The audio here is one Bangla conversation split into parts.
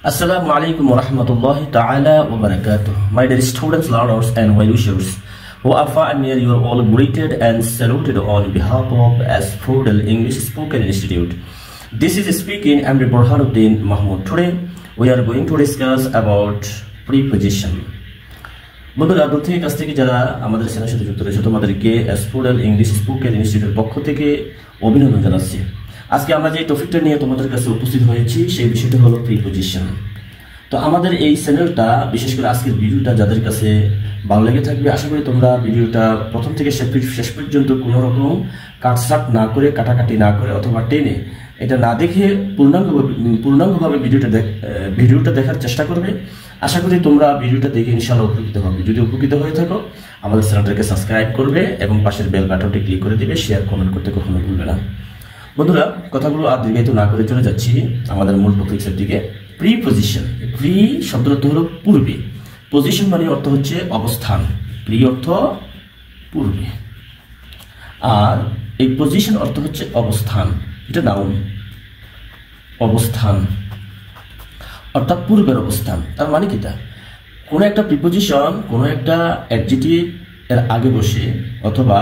Assalamu alaikum wa rahmatullahi ta'ala wa barakatuh. My dear students, learners and well-wishers, who are far and near, you are all greeted and saluted on behalf of Asphodel English Spoken Institute. This is speaking, I'm Burhanuddin Mahmood. Today, we are going to discuss about preposition. বন্ধুরা দূর থেকে কাছ থেকে যারা আমাদের চ্যানেলের সাথে যুক্ত রয়েছে তোমাদেরকে অ্যাসফোডেল ইংলিশ স্পোকেন ইনস্টিটিউটের পক্ষ থেকে অভিনন্দন জানাচ্ছি। আজকে আমরা যে টপিকটা নিয়ে তোমাদের কাছে উপস্থিত হয়েছি সেই বিষয়টা হলো প্রিপোজিশন। তো আমাদের এই চ্যানেলটা বিশেষ করে আজকের ভিডিওটা যাদের কাছে ভালো লেগে থাকবে, আশা করি তোমরা ভিডিওটা প্রথম থেকে শেষ পর্যন্ত কোনো রকম কাটছাট না করে, কাটাকাটি না করে অথবা টেনে এটা না দেখে পূর্ণাঙ্গভাবে ভিডিওটা দেখার চেষ্টা করবে। আশা করি তোমরা ভিডিওটা দেখে ইনশাআল্লাহ উপকৃত হবে। যদি উপকৃত হয়ে থাকো আমাদের চ্যানেলটাকে সাবস্ক্রাইব করবে এবং পাশের বেল বাটনটি ক্লিক করে দিবে, শেয়ার কমেন্ট করতে কখনো ভুলবে না। বন্ধুরা কথাগুলো আর দীর্ঘায়িত না করে চলে যাচ্ছি আমাদের মূল টপিকসের দিকে। প্রিপোজিশন, প্রি শব্দ অর্থ হলো পূর্বে, পজিশন মানে অর্থ হচ্ছে অবস্থান, প্রি অর্থ পূর্বে, আর এই পজিশন অর্থ হচ্ছে অবস্থান। এটা নাউন, অবস্থান অর্থাৎ পূর্বের অবস্থান। তার মানে কি? কোনো একটা প্রিপোজিশন কোনো একটা অ্যাডজেক্টিভ এর আগে বসে, অথবা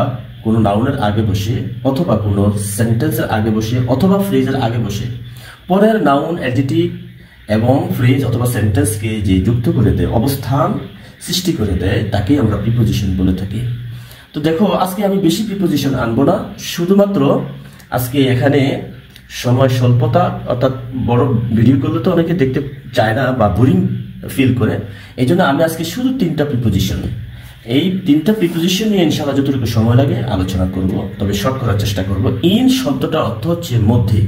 কোনো নাউনের আগে বসে, অথবা কোনো সেন্টেন্সের আগে বসে, অথবা ফ্রেজের আগে বসে পরের নাউন, অ্যাডজেক্টিভ এবং ফ্রেজ অথবা সেন্টেন্সকে যে যুক্ত করে দেয়, অবস্থান সৃষ্টি করে দেয়, তাকেই আমরা প্রিপোজিশন বলে থাকি। তো দেখো আজকে আমি বেশি প্রিপোজিশন আনবো না, শুধুমাত্র আজকে এখানে সময় স্বল্পতা, অর্থাৎ বড় ভিডিও করলে তো অনেকে দেখতে চায় না বা বোরিং ফিল করে, এই জন্য আমি আজকে শুধু তিনটা প্রিপোজিশন, এই তিনটা প্রিপোজিশন নিয়ে ইনশাআল্লাহ যতটুকু সময় লাগে আলোচনা করব, তবে শর্ট করার চেষ্টা করব। ইন শব্দটার অর্থ হচ্ছে মধ্যে,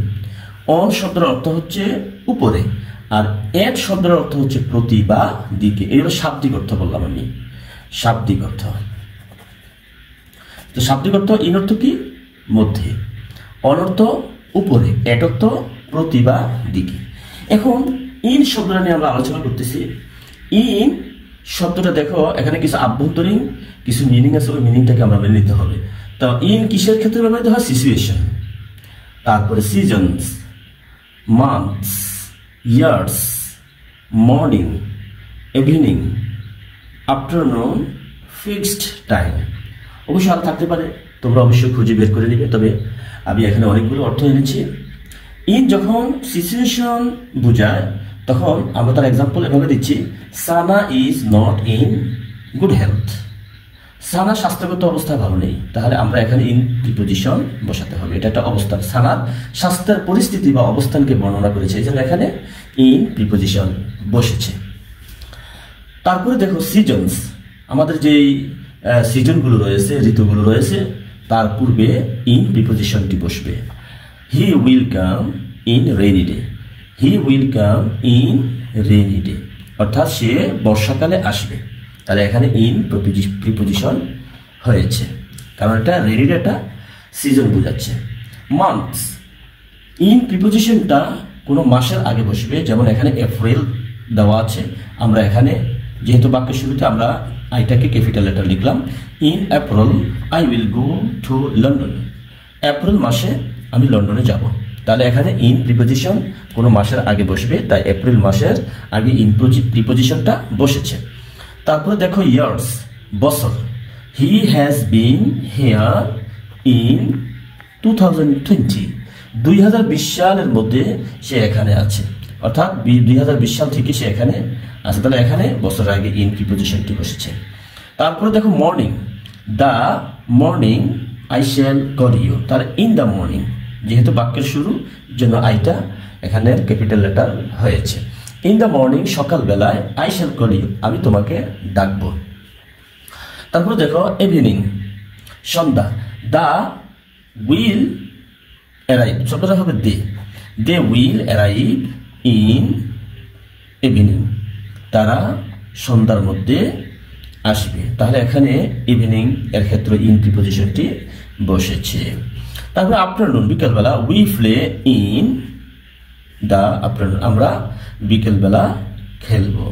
অন শব্দের অর্থ হচ্ছে উপরে, আর এট শব্দের অর্থ হচ্ছে প্রতি বা দিকে। এই হলো শাব্দিক অর্থ বললাম আমি, শাব্দিক অর্থ। তো শাব্দিক অর্থ ইন অর্থ কি? মধ্যে, অন অর্থ উপরে, এট অর্থ প্রতি বা দিকে। এখন ইন শব্দটা নিয়ে আমরা আলোচনা করতেছি। ইন শব্দটা দেখো এখানে কিছু আভ্যন্তরীণ কিছু মিনিং আছে, ওই মিনিংটাকে আমরা মেনে নিতে হবে। তো ইন কিসের ক্ষেত্রে ব্যবহৃত হয়? সিচুয়েশন, তারপরে seasons, months, years, morning, evening, afternoon, fixed time. অবশ্যই আর থাকতে পারে, তোমরা অবশ্যই খুঁজে বের করে নিবে, তবে আমি এখানে অনেকগুলো অর্থ এনেছি। ইন যখন সিচুয়েশন বোঝায় তখন আমরা তার এক্সাম্পল এভাবে দিচ্ছি, Sana is not in good health. Sana স্বাস্থ্যগত অবস্থায় ভালো নেই, তাহলে আমরা এখানে ইন প্রিপোজিশন বসাতে হবে। এটা একটা অবস্থান, সানার স্বাস্থ্যের পরিস্থিতি বা অবস্থানকে বর্ণনা করেছে, এই জন্য এখানে ইন প্রিপোজিশন বসেছে। তারপরে দেখো সিজনস, আমাদের যেই সিজনগুলো রয়েছে, ঋতুগুলো রয়েছে, তার পূর্বে ইন প্রিপোজিশনটি বসবে। He will come in rainy day, he will come in rainy day, অর্থাৎ সে বর্ষাকালে আসবে, তাহলে এখানে ইন প্রিপোজিশন হয়েছে, কারণ এটা রেইনি ডে একটা সিজন বোঝাচ্ছে। মান্থস, ইন প্রিপোজিশনটা কোনো মাসের আগে বসবে, যেমন এখানে এপ্রিল দেওয়া আছে, আমরা এখানে যেহেতু বাক্যের শুরুতে আমরা আইটাকে ক্যাপিটাল লেটার লিখলাম। In April I will go to London, April মাসে আমি লন্ডনে যাব, তাহলে এখানে ইন প্রিপোজিশন কোনো মাসের আগে বসবে, তাই এপ্রিল মাসের আগে ইন প্রিপোজিশনটা বসেছে। তারপরে দেখো ইয়ার্স, বছর, he has been here in 2020, 2020 সালের মধ্যে সে এখানে আছে, অর্থাৎ 2020 সাল থেকে সে এখানে আছে, তাহলে এখানে বছরের আগে ইন প্রিপোজিশনটি বসেছে। তারপরে দেখো morning, the morning I shall call you, তার ইন দ্য মর্নিং, যেহেতু বাক্যের শুরু জন্য আইটা এখানে ক্যাপিটাল লেটার হয়েছে। ইন দ্য মর্নিং সকালবেলায়, আই শ্যাল কল ইউ, আমি তোমাকে ডাকবো। তারপরে দেখো ইভিনিং, সন্ধ্যা, দ্য উইল অ্যারাইভ, শব্দটা হবে they will arrive in evening, তারা সন্ধ্যার মধ্যে আসবে, তাহলে এখানে ইভিনিং এর ক্ষেত্রে ইন প্রিপোজিশনটি বসেছে। তারপরে আফটারনুন, বিকেলবেলা, we play in the afternoon, আমরা বিকেলবেলা খেলবো।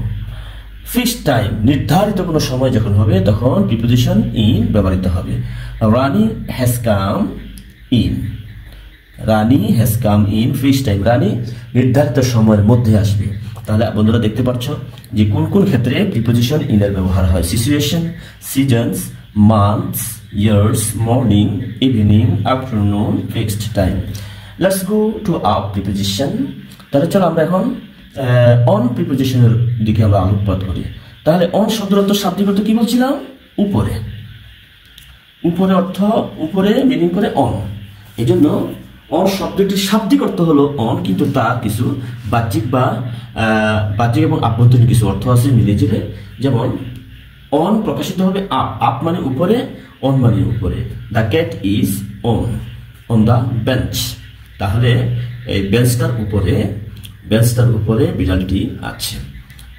ফিক্সড টাইম, নির্ধারিত কোনো সময় যখন হবে তখন প্রিপোজিশন ইন ব্যবহৃত হবে। Rani has come in, Rani has come in fixed time, Rani নির্ধারিত সময়ের মধ্যে আসবে। তাহলে বন্ধুরা দেখতে পাচ্ছ যে কোন কোন ক্ষেত্রে প্রিপোজিশন ইন এর ব্যবহার হয়। Situation, seasons, months, years, morning, evening, afternoon, fixed time. Let's go to up preposition. তাহলে চলো আমরা এখন অন প্রিপোজিশনের দিকে আমরা আলোকপাত করি। তাহলে অন শব্দের অর্থ শাব্দিক অর্থ কি বলছিলাম? উপরে। উপরে অর্থ উপরে মিনিং করে অন। এই জন্য অন শব্দটির শাব্দিক অর্থ হলো অন, কিন্তু তার কিছু বাহ্যিক এবং আভ্যন্তরীণ কিছু অর্থ আছে মিলে ঝিলে। যেমন অন প্রকাশিত হবে আপ, আপ মানে উপরে, অন মানে উপরে। The cat is on the bench. তাহলে এই বেঞ্চটার উপরে বিড়ালটি আছে।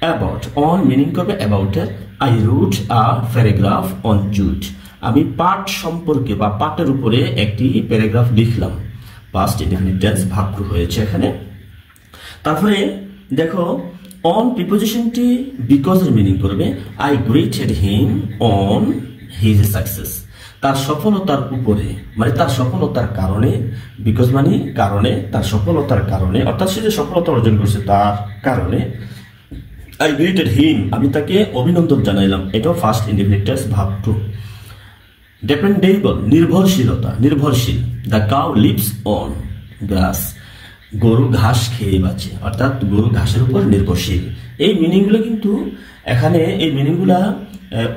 অ্যাবাউট, অন মিনিং করবে অ্যাবাউটের। I wrote a paragraph on jute. আমি পাঠ সম্পর্কে বা পাঠের উপরে একটি প্যারাগ্রাফ লিখলাম। পাস্ট ইনডেফিনিট টেন্স, ভাগ্য হয়েছে এখানে। তারপরে দেখো অন প্রিপোজিশনটি বিকজ এর মিনিং করবে I grated him on his success. তার সফলতার উপরে মানে তার সফলতার কারণে, বিকজ মানে কারণে, তার সফলতার কারণে, অর্থাৎ সে যে সফলতা অর্জন করছে তার কারণে। আই গ্রেটেড হিম, আমি তাকে অভিনন্দন জানাইলাম। এটাও first indefinite tense, verb two. Dependable, নির্ভরশীলতা, নির্ভরশীল। The cow lives on grass. গরু ঘাস খেয়ে বাঁচে, অর্থাৎ গরু ঘাসের উপর নির্ভরশীল। এই মিনিংগুলো কিন্তু এখানে এই মিনিংগুলা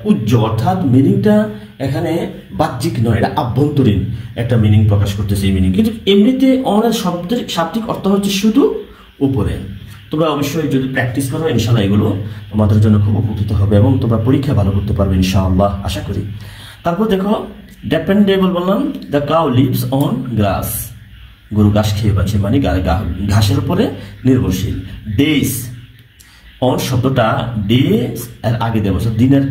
উজ্জ্বল, অর্থাৎ মিনিংটা এখানে বাহ্যিক নয়, এটা আভ্যন্তরীণ একটা মিনিং প্রকাশ করতেছে এই মিনিং। কিন্তু এমনিতে অনের শব্দের শাব্দিক অর্থ হচ্ছে শুধু উপরে। তোমরা অবশ্যই যদি প্র্যাকটিস করো ইনশাআল্লাহ এগুলো তোমাদের জন্য খুব উপকৃত হবে এবং তোমরা পরীক্ষা ভালো করতে পারবে ইনশাআল্লাহ, আশা করি। তারপর দেখো ডিপেন্ডেবল বললাম, the cow lives on grass. গরু ঘাস খেয়ে বাঁচে মানে ঘাসের উপরে নির্ভরশীল। ডেজ, অন শব্দটা ডেজ এর আগে দিয়ে বসে, দিনের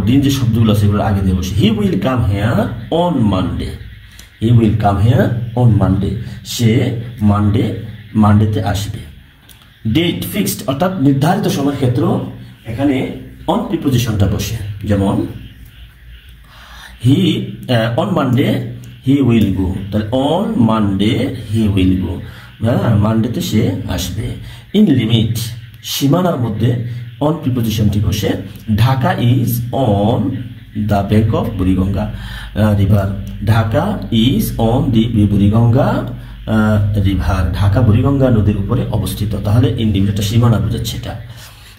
দিন যে শব্দগুলো আছে সেগুলোর আগে দিয়ে বসে। He will come here on Monday. He will come here on Monday. সে মানডেতে আসবে। ডেট ফিক্সড, অর্থাৎ নির্ধারিত সময়ের ক্ষেত্র, এখানে অন প্রিপোজিশনটা বসে। যেমন he on Monday he will go, তাহলে on Monday he will go, হ্যাঁ মানডেতে সে আসবে। ইন লিমিট, সীমানার মধ্যে অন প্রিপোজিশনটি বসে। Dhaka is on the bank of Buriganga river. Dhaka is on the Buriganga river. Dhaka Buriganga নদীর উপরে অবস্থিত। তাহলে ইন লিমিট একটা সীমানা বোঝাচ্ছে এটা।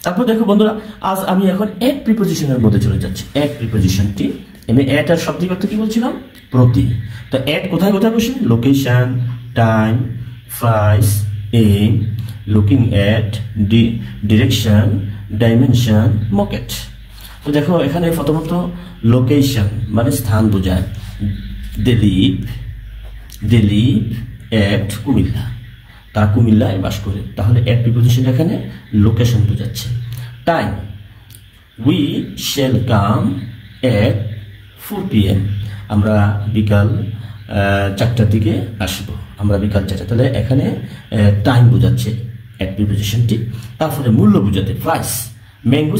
তারপর দেখো বন্ধুরা, আজ আমি এখন এক প্রিপোজিশনের মধ্যে চলে যাচ্ছি। এক প্রিপোজিশনটি আমি এটার শব্দিক অর্থ কি বলছিলাম? প্রতি। তো এট কোথায় কোথায় বসে? Location, time, price, aim, looking at, direction, dimension, মকেট। তো দেখো এখানে প্রথমত লোকেশন মানে স্থান বোঝায়। They live at Comilla. তারা কুমিল্লায় বাস করে। তাহলে এট প্রিপোজিশন এখানে লোকেশন বোঝাচ্ছে। Time, we shall come at 4 PM। আমরা বিকাল 4টার দিকে আসবো। আমরা বিকাল 4টা। তাহলে এখানে টাইম বোঝাচ্ছে এট প্রিপোজিশনটি। তারপরে মূল্য বোঝাতে প্রাইস। ম্যাঙ্গো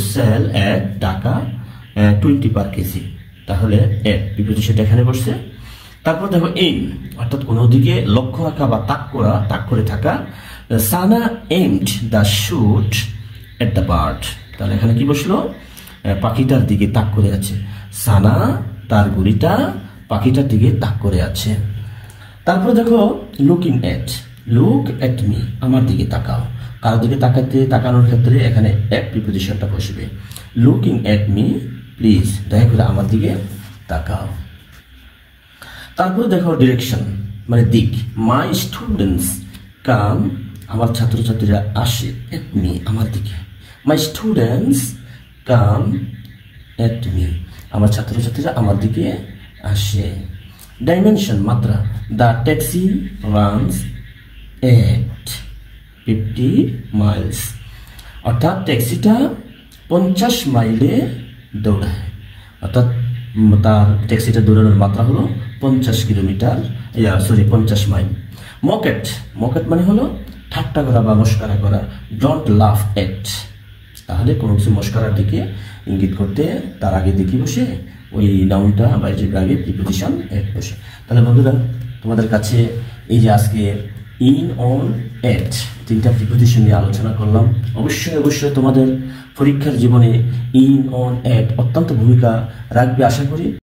সেল এট টাকা 20 per কেজি। তাহলে এট প্রিপোজিশনটা এখানে বসছে। তারপর দেখো এইম, অর্থাৎ কোনো দিকে লক্ষ্য রাখা বা তাক করে থাকা। Sana aimed the shoot at the bird. তাহলে এখানে কি বসলো? পাখিটার দিকে তাক করে আছে। সানা তার গুলিটা পাখিটার দিকে তাক করে আছে। তারপর দেখো looking at, look at me, আমার দিকে তাকাও। কারোর দিকে তাকানোর ক্ষেত্রে এখানে এট প্রিপোজিশনটা বসবে। লুকিং এট মি, প্লিজ, দয়া করে আমার দিকে তাকাও। তারপরে দেখো ডিরেকশন মানে দিক। মাই স্টুডেন্টস কাম, আমার ছাত্রছাত্রীরা আসে, এট মি, আমার দিকে। My students come at me, আমার ছাত্রছাত্রীরা আমার দিকে আসে। ডাইমেনশন মাত্রা। The taxi runs at 50 miles। অর্থাৎ ট্যাক্সিটা 50 মাইলে দৌড়ায়। অর্থাৎ তার ট্যাক্সিটা দৌড়ানোর মাত্রা হলো 50 কিলোমিটার, 50 মাইল। মকেট মানে হলো ঠাট্টা করা বা মস্করা করা। ডোন্ট লাফ এট, তাহলে কোনো কিছু মস্করার দিকে ইঙ্গিত করতে তার আগে দেখি বসে ওই নাউনটা বা যে আগে প্রিপোজিশন এট বসে। তাহলে বন্ধুরা, তোমাদের কাছে এই যে আজকে ইন, অন, এট, তিনটা প্রিপোজিশন নিয়ে আলোচনা করলাম। অবশ্যই তোমাদের পরীক্ষার জীবনে ইন, অন, এট অত্যন্ত ভূমিকা রাখবে আশা করি।